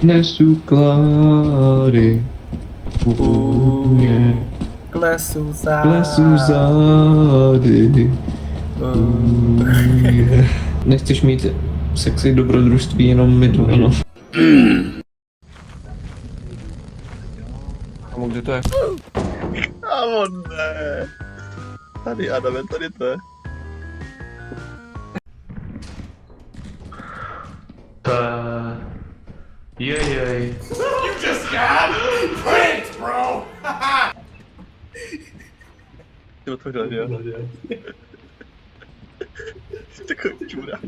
Nesu klády. Klesu Klesu zády. Nechceš mít sexy dobrodružství, jenom my dva, no. Kámo, kde to je? Kámo, ne. Tady, Adame, tady to je. Jej. You just got pranked, bro! Ty otevřel, že jo? Jsi takový čurák.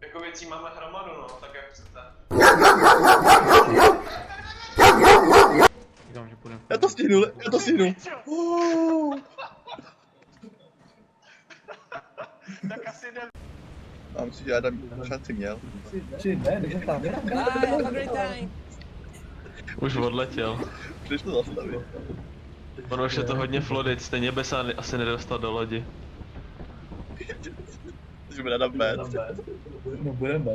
Jako věcí máme hromadu, no, tak jak chcete. Já to stihnu. Tak asi ne. A myslím, že Adam šanci měl. Už odletěl. Když to zastavit. Ono už je to hodně flodit, stejně by se asi nedostal do lodi. Že bude Adam bad. No budeme.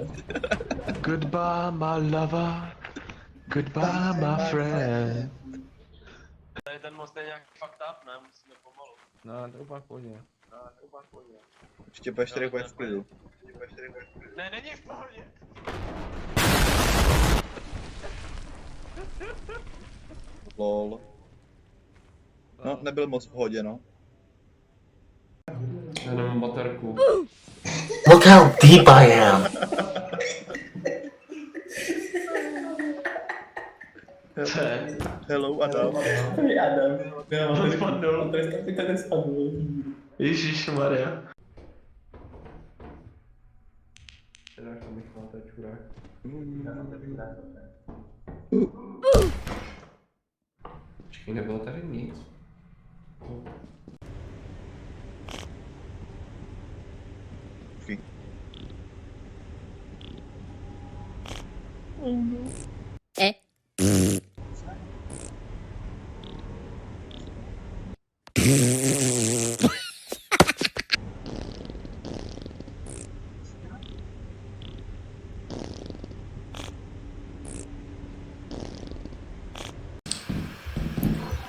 Goodbye my lover, goodbye my friend. Tady ten most je nějak fucked up, ne? Musíme pomalu. No, to úplně v pohodě. Ještě po 4 v klidu. Ne, není v pohodě. Lol. No, nebyl moc v pohodě, no. Já nemám baterku. Look how deep I am. Hello, Adam. Hej Adam. Spadnul. Tady spadl. Ježišmarja. Teda to bych mal, to je čurák. Počkej, nebylo tady nic. Fuj.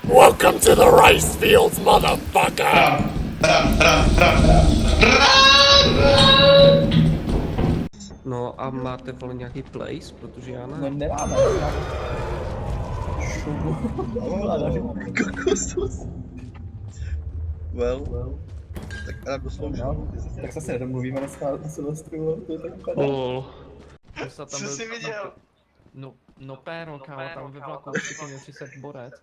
Welcome to the rice fields, motherfucker. No a máte vole nějaký place, protože já No ne. nemáme. Šumu. Kokosus. Well. Tak Adam dosloužil. No, tak zase nedomluvíme dneska na Silvestru, to je tak úplně. Lol. Co jsi viděl? No péro, kámo, tam ve vlaku určitě mě přisek borec.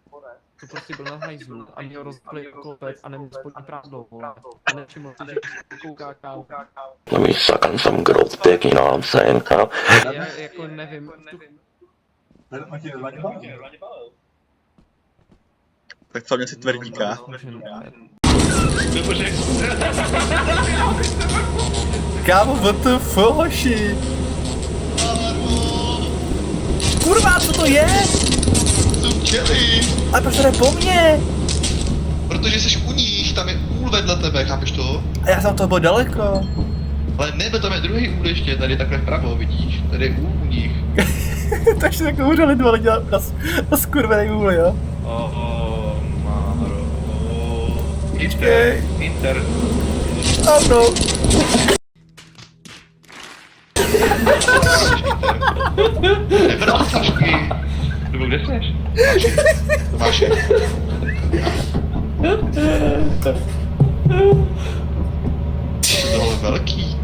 To prostě byl na hajzlu a měl rozplý klopec a neměl spodní prádlo, vole. A nevšiml si, že kouká kámo. Let me suck on some good old dick, you know what I'm saying, huh? Já jako nevím. Tak co mě si tvrdíka? Kámo, WTF, hoši? Kurva, co to je? Jsou včely, Ale proč to jde po mně? protože jsi u nich, tam je úl vedle tebe, chápeš to? A já jsem to byl daleko. Ale ne, tam je druhý úl ještě, tady takhle vpravo, vidíš? Tady je úl u nich. Takže tak umřeli dva lidi na skurvený úl, jo? Máro. Inter. Oh no. Nebrala Sašky. Nebo kde jsi? Máš. Tohle velký.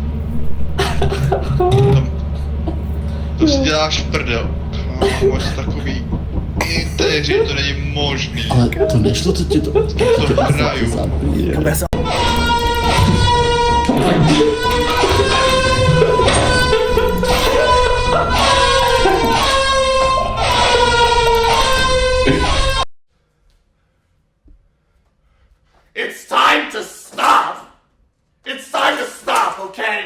To si děláš v prdel. Kámo, jsi takový inteři, to není možný. Ale to nešlo, to ti to... To hraju. It's time to stop! It's time to stop, okay?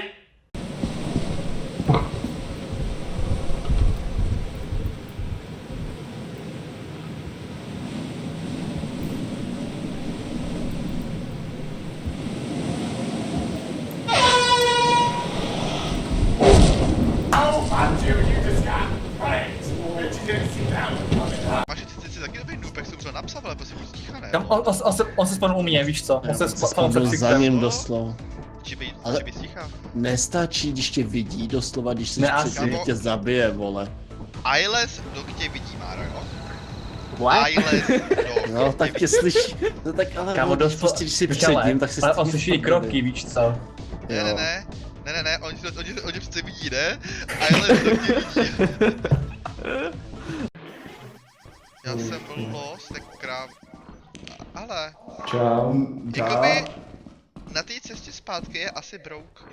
napsal, ale prostě buď ticha, ne? On se spawnul u mě, víš co? On se spawnul před Byl za fixem. ním doslova. Či být ticha. Nestačí, když tě vidí doslova, když jsi Ne, před asi. tím, tě zabije, vole. Ailes dog tě vidí, Máro, jo? What? Ailes dog No, tak tě slyší. No tak ale, Kámo, když dost prostě, když jsi Počkej, před ním, tak se ale on slyší i kroky, víš co? Ne, oni přece vidí, ne? Ailes dog tě vidí. Já jsem lost, tak kráv... Ale... Čau. Jakoby... Na té cestě zpátky je asi brouk.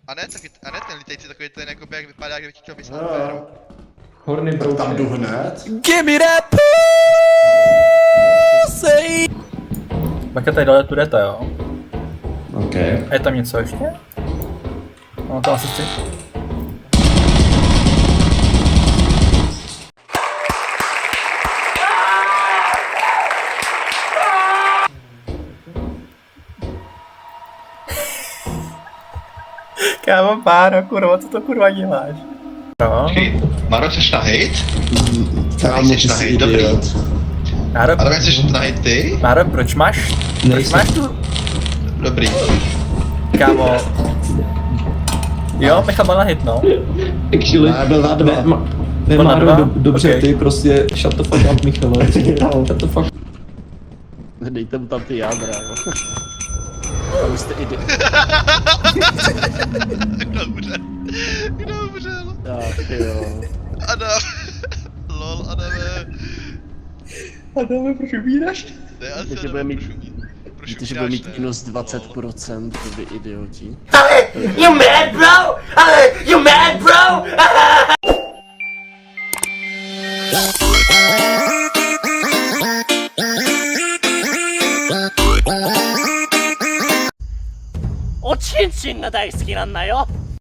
A ne ten litající takový ten, jakoby jak vypadá, kdyby ti chtěl vyslat péru. Horný brouk. Tam jdu hned. Give me that pussy! Bacha tady dole tu jdete, jo? OK. A je tam něco ještě? No to asi chci. Kámo, páro, kurva, co to kurva děláš? No, Maro, chceš na hate? Kámo, Chceš ty na jsi hate, dobrý. idiot. Máro, Ale chceš na hate ty? Máro, proč máš tu, Dobrý. kámo? Jo, Michal má na hit, no. Actually, byl na dva. ne, Byl na Máro, dva? dobře, Okay. ty prostě shut the fuck up, Michale. Shut the fuck. Dejte mu tam ty jádra, jo. Tam jste idiot. Dobře. Dobře. Tak jo. Adam. Lol, Adame. Adame, proč umíráš? Ne, asi Víte, že Adame, bude mít- proč umí- proč Víte, že umíráš, bude mít ne? minus Lol. 20%, vy idioti. You mad, bro? You mad, bro?おちんちんが大好きなんだよ